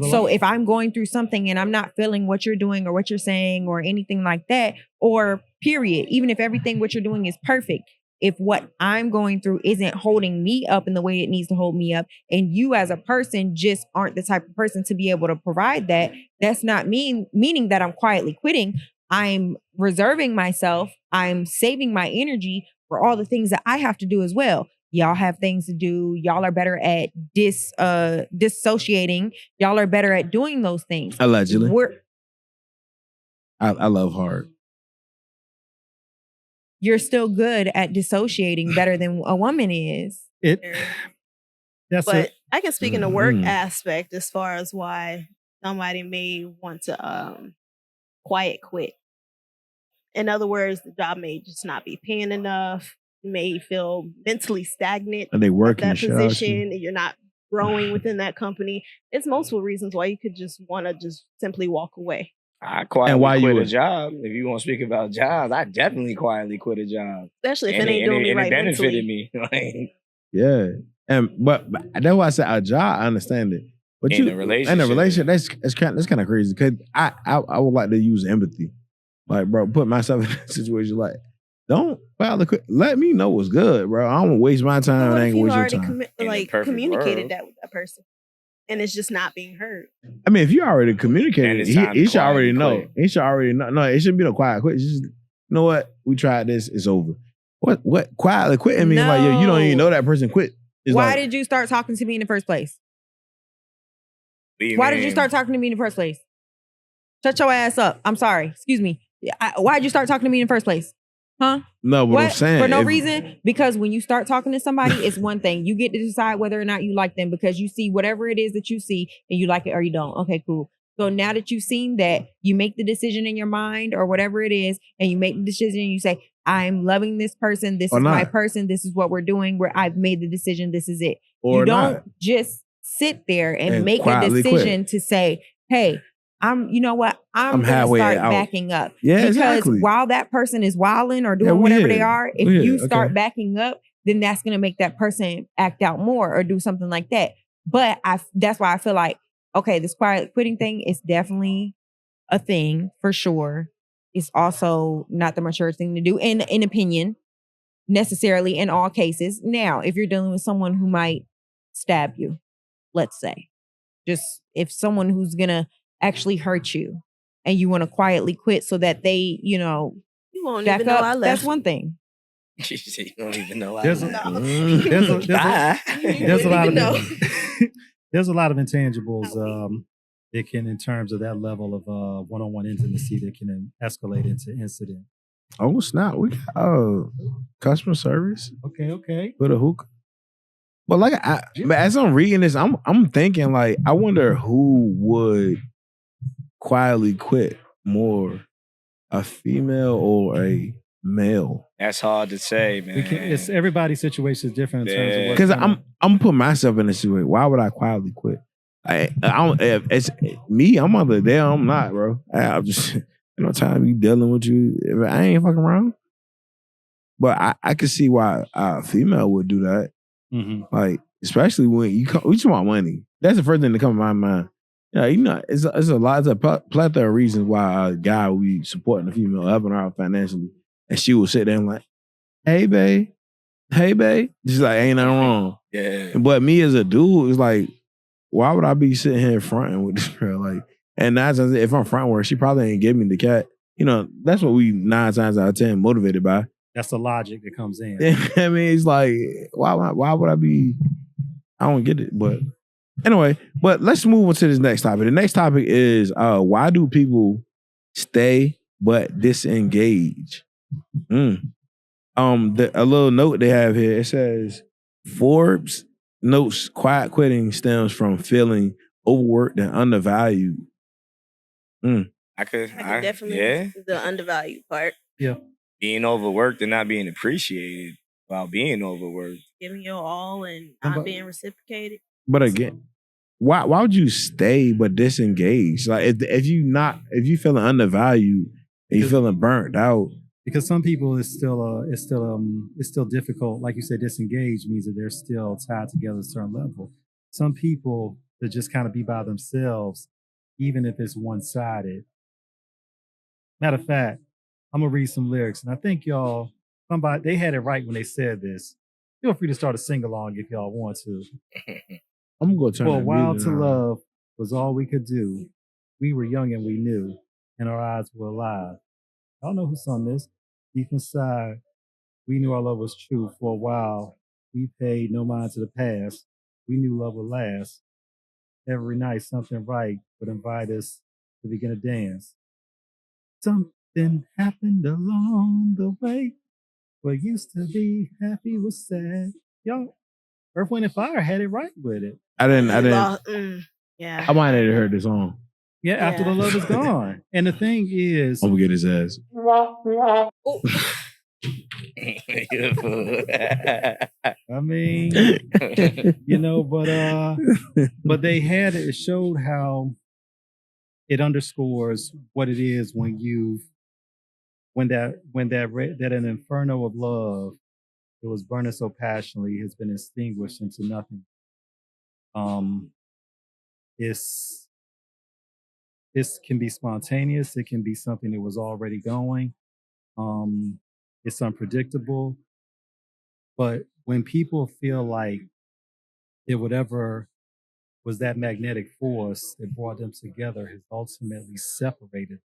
So if I'm going through something and I'm not feeling what you're doing or what you're saying or anything like that, or period, even if everything what you're doing is perfect, if what I'm going through isn't holding me up in the way it needs to hold me up, and you as a person just aren't the type of person to be able to provide that, that's not meaning that I'm quietly quitting. I'm reserving myself. I'm saving my energy for all the things that I have to do as well. Y'all have things to do. Y'all are better at dissociating. Y'all are better at doing those things. Allegedly. I love hard. You're still good at dissociating better than a woman is. But I can speak in the work aspect as far as why somebody may want to quiet quit. In other words, the job may just not be paying enough. You may feel mentally stagnant. And they work in that position. You're not growing within that company. It's multiple reasons why you could just want to just simply walk away. I quietly quit a job. If you want to speak about jobs, I definitely quietly quit a job. Especially if it ain't doing me right mentally. It benefited me. Yeah. But that's why I said a job, I understand it. But in a relationship, that's kind of crazy. Cause I would like to use empathy. Like, bro, put myself in that situation. Like, don't quit. Let me know what's good, bro. I don't want to waste my time. I ain't gonna waste your time. Communicated that with that person, and it's just not being heard. I mean, if you already communicated, he should already know. He should already know. No, it shouldn't be no quiet quit. It's just, you know what? We tried this. It's over. What quietly quitting means? Like, you don't even know that person quit. Why did you start talking to me in the first place? Why did you start talking to me in the first place? Shut your ass up. I'm sorry. Excuse me. Why did you start talking to me in the first place? Huh? No, but I'm saying for no reason, because when you start talking to somebody, it's one thing. You get to decide whether or not you like them because you see whatever it is that you see and you like it or you don't. Okay, cool. So now that you've seen that, you make the decision in your mind or whatever it is, and you make the decision and you say, I'm loving this person. This is my person. This is what we're doing. Where I've made the decision. This is it. Or you don't just sit there and make a decision to say, hey, you know what? I'm going to start backing up. Yeah, because while that person is wilding or doing whatever they are, if you start backing up, then that's going to make that person act out more or do something like that. But that's why I feel like, okay, this quiet quitting thing is definitely a thing for sure. It's also not the mature thing to do in opinion, necessarily in all cases. Now, if you're dealing with someone who might stab you, let's say, just if someone who's going to actually hurt you and you want to quietly quit so that they, you won't back even know up, I left. that's one thing. She said you don't even know. There's a lot of intangibles that can, in terms of that level of one-on-one intimacy, that can escalate into incident. Oh snap! We got customer service. Okay. With a hookah. But but as I'm reading this, I'm thinking like, I wonder who would quietly quit more, a female or a male? That's hard to say, man. It's everybody's situation is different in terms of what. Because I'm putting myself in a situation. Why would I quietly quit? I don't. If it's me, I'm on the there. I'm not, bro. I'm just no time you dealing with you. If I ain't fucking around. But I can see why a female would do that. Mm-hmm. Like, especially when we talk about money. That's the first thing to come to my mind. Yeah, it's a plethora of reasons why a guy would be supporting a female, helping her out financially, and she would sit there and like, hey babe, just like ain't nothing wrong. Yeah. But me as a dude, it's like, why would I be sitting here fronting with this girl? Like, and 9 times if I'm fronting with her, she probably ain't give me the cat. That's what we 9 times out of 10 motivated by. That's the logic that comes in. I mean, it's like, why would I be? I don't get it. But anyway, let's move on to this next topic. The next topic is why do people stay but disengage? A little note they have here. It says Forbes notes quiet quitting stems from feeling overworked and undervalued. I could definitely the undervalued part. Yeah. Being overworked and not being appreciated while being overworked. Giving your all and not being reciprocated. But again, why would you stay but disengage? Like if you feeling undervalued and you feeling burnt out. Because some people it's still difficult. Like you said, disengage means that they're still tied together at a certain level. Some people that just kind of be by themselves, even if it's one-sided. Matter of fact, I'm gonna read some lyrics, and I think they had it right when they said this. Feel free to start a sing-along if y'all want to. I'm gonna turn. For a while to love was all we could do. We were young and we knew, and our eyes were alive. I don't know who sung this. Deep inside, we knew our love was true. For a while, we paid no mind to the past. We knew love would last. Every night, something right would invite us to begin a dance. Something happened along the way. What used to be happy was sad. Y'all, Earth, Wind & Fire had it right with it. I didn't. Yeah. I might have heard this song. Yeah, after the love is gone. And the thing is, I'm gonna get his ass. I mean, but they had it. It showed how it underscores what it is when an inferno of love that was burning so passionately has been extinguished into nothing. This can be spontaneous. It can be something that was already going. It's unpredictable. But when people feel like it whatever was that magnetic force that brought them together has ultimately separated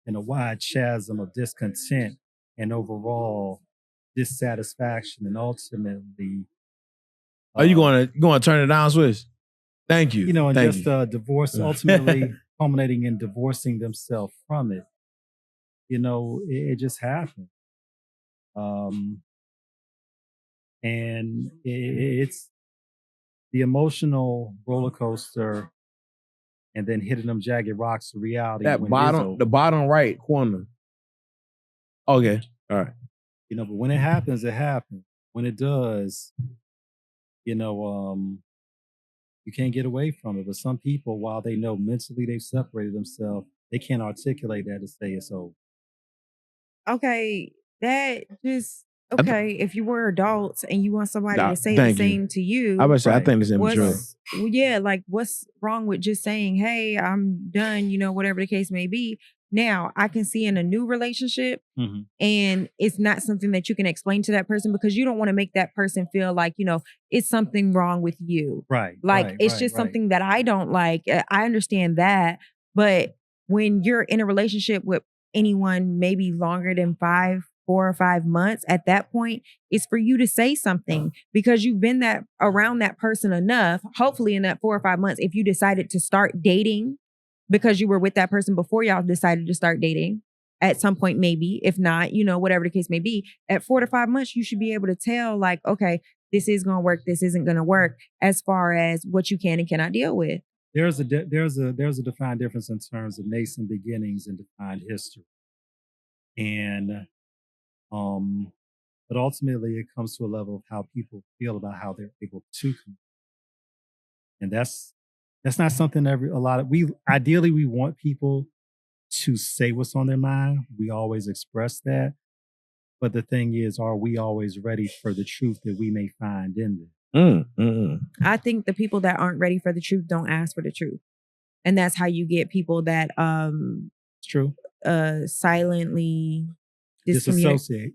in a wide chasm of discontent and overall dissatisfaction, and ultimately, Are you going to turn it down, Swiss? Thank you. Divorce ultimately culminating in divorcing themselves from it. It just happened. And it's the emotional roller coaster, and then hitting them jagged rocks of reality. The bottom right corner. Okay, all right. But when it happens, it happens. When it does, you can't get away from it. But some people, while they know mentally they've separated themselves, they can't articulate that to say it's over. Okay, that just if you were adults and you want somebody to say the same to you, I was say, I think it's immature. What's wrong with just saying, "Hey, I'm done," whatever the case may be. Now, I can see in a new relationship, and it's not something that you can explain to that person because you don't want to make that person feel like, it's something wrong with you. Right. Like, it's just something that I don't like. I understand that. But when you're in a relationship with anyone maybe longer than 4 or 5 months, at that point, it's for you to say something because you've been around that person enough, hopefully in that 4 or 5 months, if you decided to start dating because you were with that person before y'all decided to start dating at some point, maybe, if not, whatever the case may be, at 4 to 5 months, you should be able to tell like, okay, this is going to work. This isn't going to work as far as what you can and cannot deal with. There's a defined difference in terms of nascent beginnings and defined history. And, but ultimately it comes to a level of how people feel about how they're able to communicate. And that's not something ideally we want people to say what's on their mind. We always express that. But the thing is, are we always ready for the truth that we may find in them? I think the people that aren't ready for the truth don't ask for the truth. And that's how you get people that it's true. Silently disassociate.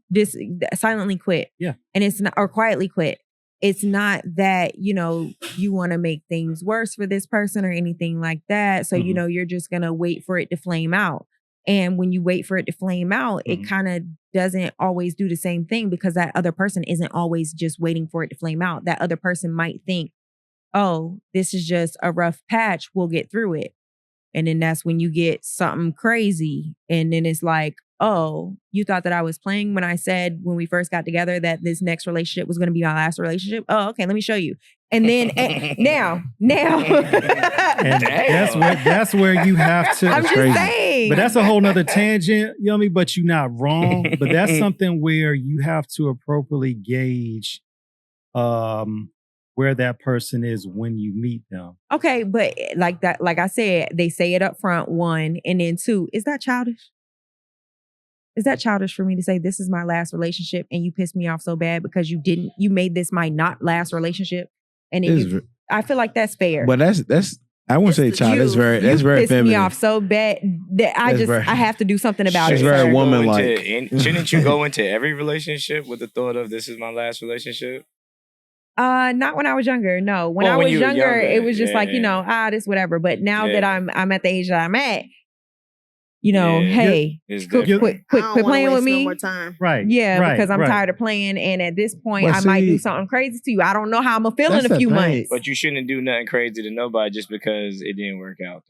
Silently quit. Yeah. And it's not, or quietly quit. It's not that, you want to make things worse for this person or anything like that. So, you're just going to wait for it to flame out. And when you wait for it to flame out, it kind of doesn't always do the same thing because that other person isn't always just waiting for it to flame out. That other person might think, oh, this is just a rough patch. We'll get through it. And then that's when you get something crazy. And then it's like, oh, you thought that I was playing when I said when we first got together that this next relationship was going to be my last relationship? Oh, okay, let me show you. And then now. And that's where you have to. I'm just saying. But that's a whole nother tangent, Yummy, but you're not wrong. But that's something where you have to appropriately gauge where that person is when you meet them. Okay, but like I said, they say it up front, 1, and then 2. Is that childish? Is that childish for me to say this is my last relationship and you pissed me off so bad because you made this my not last relationship? And then I feel like that's fair. But that's I wouldn't say childish. That's very pissed feminine. Me off so bad that I have to do something about it. She's very woman-like. Shouldn't you go into every relationship with the thought of this is my last relationship? Not when I was younger. No, when I was younger, it was just like, this whatever. But now that I'm at the age that I'm at, hey, quit playing with me. No more time. Right. Yeah, because I'm tired of playing. And at this point, I might do something crazy to you. I don't know how I'm going to feel in a few months. But you shouldn't do nothing crazy to nobody just because it didn't work out.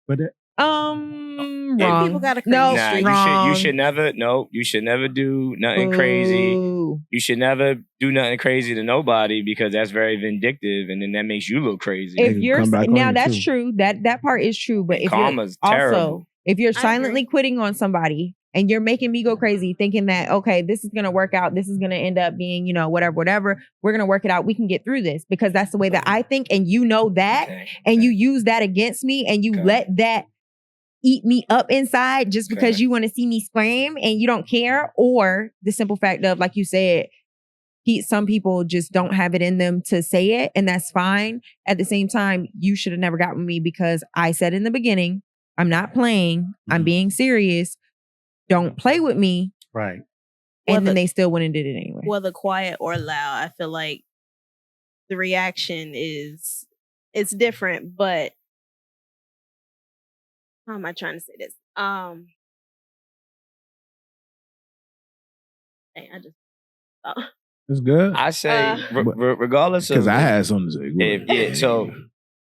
But wrong. People got to you should never do nothing crazy. You should never do nothing crazy to nobody because that's very vindictive and then that makes you look crazy. If you're now that's true. That part is true. But if karma's terrible. Also, if you're silently quitting on somebody and you're making me go crazy thinking that, okay, this is going to work out. This is going to end up being, whatever. We're going to work it out. We can get through this because that's the way that I think. And you know that. And you use that against me and you let that eat me up inside just because you want to see me scream and you don't care. Or the simple fact of, like you said, some people just don't have it in them to say it. And that's fine. At the same time, you should have never got with me because I said in the beginning, I'm not playing. I'm being serious. Don't play with me. Right. And then they still went and did it anyway. Whether quiet or loud, I feel like the reaction it's different, but how am I trying to say this? It's good. I say, regardless of because I had something to say. So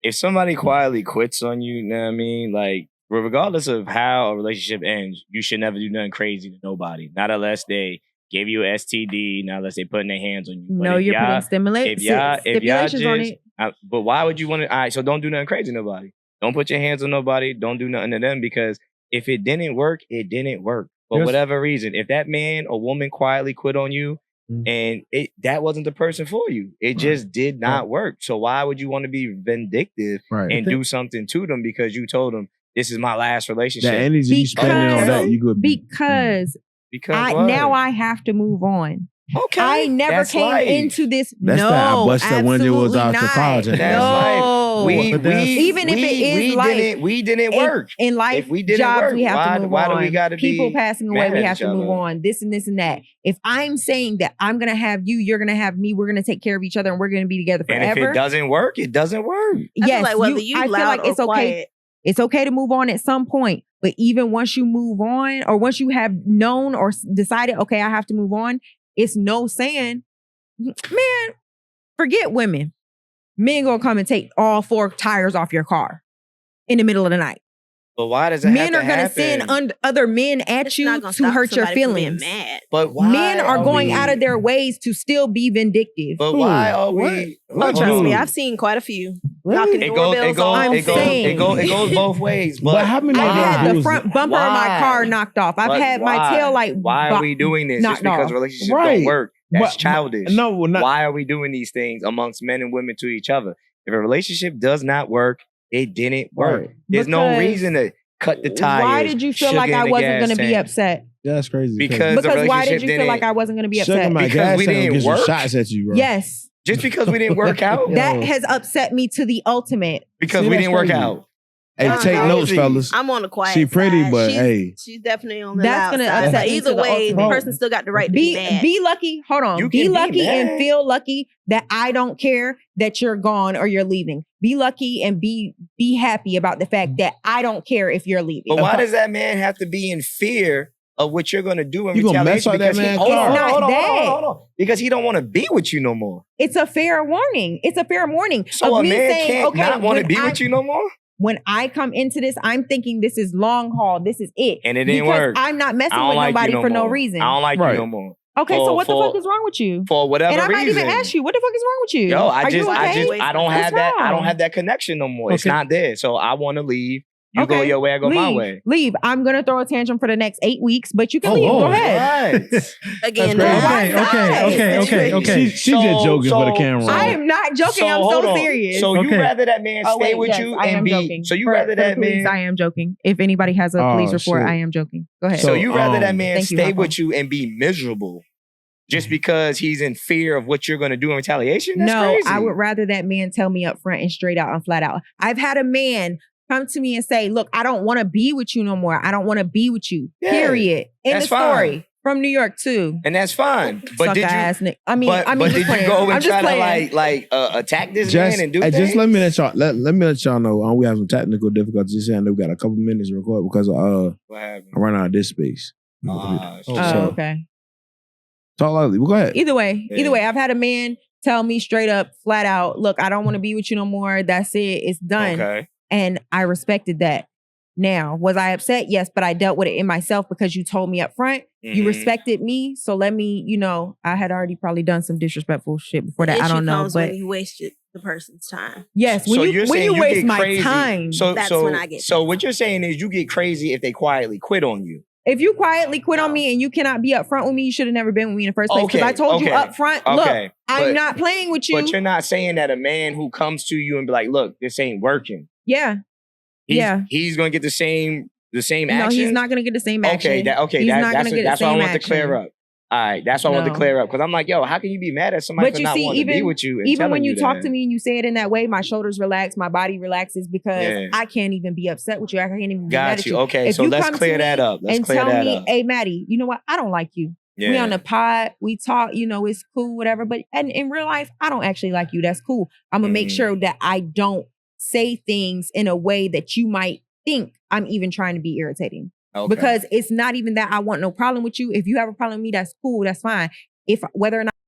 if somebody quietly quits on you, you know what I mean? Like, regardless of how a relationship ends, you should never do nothing crazy to nobody. Not unless they give you an STD. Now let's say putting their hands on you. No, you're putting stipulations on it. But why would you want to? All right, so don't do nothing crazy to nobody. Don't put your hands on nobody. Don't do nothing to them, because if it didn't work, it didn't work. For whatever reason, if that man or woman quietly quit on you, and that wasn't the person for you, it just did not work. So why would you want to be vindictive and do something to them because you told them this is my last relationship? That energy you spending on that, you could because now I have to move on. Okay, I never came into this. That's no, that I busted when it was out to college. No, even if it is life, we didn't work in life. If we didn't jobs, work, we have to move why on. do we got to be people passing away? mad We at have each to move other? on. This and this and that. If I'm saying that I'm gonna have you, you're gonna have me. We're gonna take care of each other, and we're gonna be together forever. And if it doesn't work, it doesn't work. Yes, I feel like whether you I feel loud like it's or okay. quiet. It's okay to move on at some point, but even once you move on, or once you have known or decided, okay, I have to move on, it's no saying, man, forget women. Men gonna come and take all 4 tires off your car in the middle of the night. But why does it have Men to are gonna happen? send other men at It's you not gonna to stop hurt your somebody from being feelings. mad. But why Men are going we- out of their ways to still be vindictive. But why are we? Oh, trust me, I've seen quite a few knocking It doorbells off. goes both ways. But how many I've of had them the do front it? bumper of my Why? car knocked off. I've But had my why? tail light. Why are we doing this? Just knocked because off. relationships Right. don't work? That's But- childish. No, well, not, Why are we doing these things amongst men and women to each other? If a relationship does not work, it didn't work. Right. There's no Because reason to cut the tires. Why did you feel sugar like in I the wasn't gas going to be tank. upset? that's crazy. Because the Because why relationship did you feel didn't- like I wasn't going to be Sugar upset? my Because gas we tank didn't gets some work? shots at you, bro. Yes. Just because we didn't work out? That has upset me to the ultimate. Because See, we that's didn't work crazy. out. Hey, That's take notes, crazy. fellas. I'm on the quiet She pretty, side. but she's, hey. she's definitely on the That's loud gonna side. upset But me to either the way, the ultimate. person still got the right to be mad. Be lucky. Hold on. You Be can be lucky and mad. feel lucky that I don't care that you're gone or you're leaving. Be lucky and be happy about the fact that I don't care if you're leaving. But why does that man have to be in fear of what you're going to do in You gonna mess retaliation? up that Because he- man's hold car. on, It's not hold on, that. hold on. Because he don't want to be with you no more. It's a fair warning. It's a fair warning. So of a me man saying, can't okay, not want to when be I- with you no more? When I come into this, I'm thinking this is long haul. This is it. And it didn't because work. I'm not I messing don't with like nobody you no for no more. reason. I don't like Right. you no more. Okay, For- so what the for- fuck is wrong with you? For whatever And I might reason. even ask you, what the fuck is wrong with you? Yo, Are you okay? I don't What's have that. I don't wrong? have that connection no more. It's Okay. not there. So I want to leave. You go Okay, your way, I go my leave. way. Leave. I'm gonna throw a tantrum for the next 8 weeks, but you can Oh, leave. Go Lord. ahead. Right. Again, That's the crazy. white side. Okay. She's just joking for the camera. I am not joking. I'm hold so on. serious. So you Okay. rather that man Oh, stay wait, with yes, you I and am be joking. so you For- rather for the that police, man I am joking. If anybody has a Oh, police report, shit. I am joking. Go ahead. so you rather that man Thank you, stay Hopper. with you and be miserable just because he's in fear of what you're going to do in retaliation? That's No, crazy. I would rather that man tell me up front and straight out and flat out. I've had a man come to me and say, look, I don't want to be with you no more. I don't want to be with you. Yeah, Period. In the that's story. fine. From New York too. And that's fine. But Suck did you ass Nick. I mean, but just did you playing. go I'm and just try playing. to attack this Just, man and do hey, things? just let me let y'all know. We have some technical difficulties. Just saying that we got a couple minutes to record because What happened? I ran out of this space. Ah, Oh, So- okay. Talk loudly. Well, go ahead. Either way, Yeah. I've had a man tell me straight up, flat out, look, I don't want to be with you no more. That's it. It's done. Okay. And I respected that. Now, was I upset? Yes, but I dealt with it in myself because you told me up front. You Mhm. respected me. So let me, I had already probably done some disrespectful shit before that. I Issue don't know. comes But when you wasted the person's time. yes, when So you you're when saying you you waste get my crazy. time. So That's so when I get so pissed what you're saying is you get crazy if they quietly quit on you. If you quietly quit on No. me and you cannot be upfront with me, you should have never been with me in the first place. Because Okay, I told you okay, up front, look, okay, I'm but- not playing with you. But you're not saying that a man who comes to you and be like, look, this ain't working. Yeah. He's gonna get the same action. No, he's not gonna get the same action. Okay, He's not gonna get that's the what I same want to clear action. up. All right, that's what I want to No. clear up because I'm like, yo, how can you be mad at somebody But for you not see, wanting to be even with you? And even when telling you talk that? to me and you say it in that way, my shoulders relax, my body relaxes because Yeah. I can't even be upset with you. I can't even be mad Got at you. you. Okay, If so you let's come to clear me that up. Let's and clear tell that me, up. hey Maddie, you know what? I don't like you. Yeah. We on the pod, we talk, it's cool, whatever. But and in real life, I don't actually like you. That's cool. I'm gonna make Mhm. sure that I don't say things in a way that you might think I'm even trying to be irritating. Okay. Because it's not even that I want no problem with you. If you have a problem with me, that's cool, that's fine. If whether or not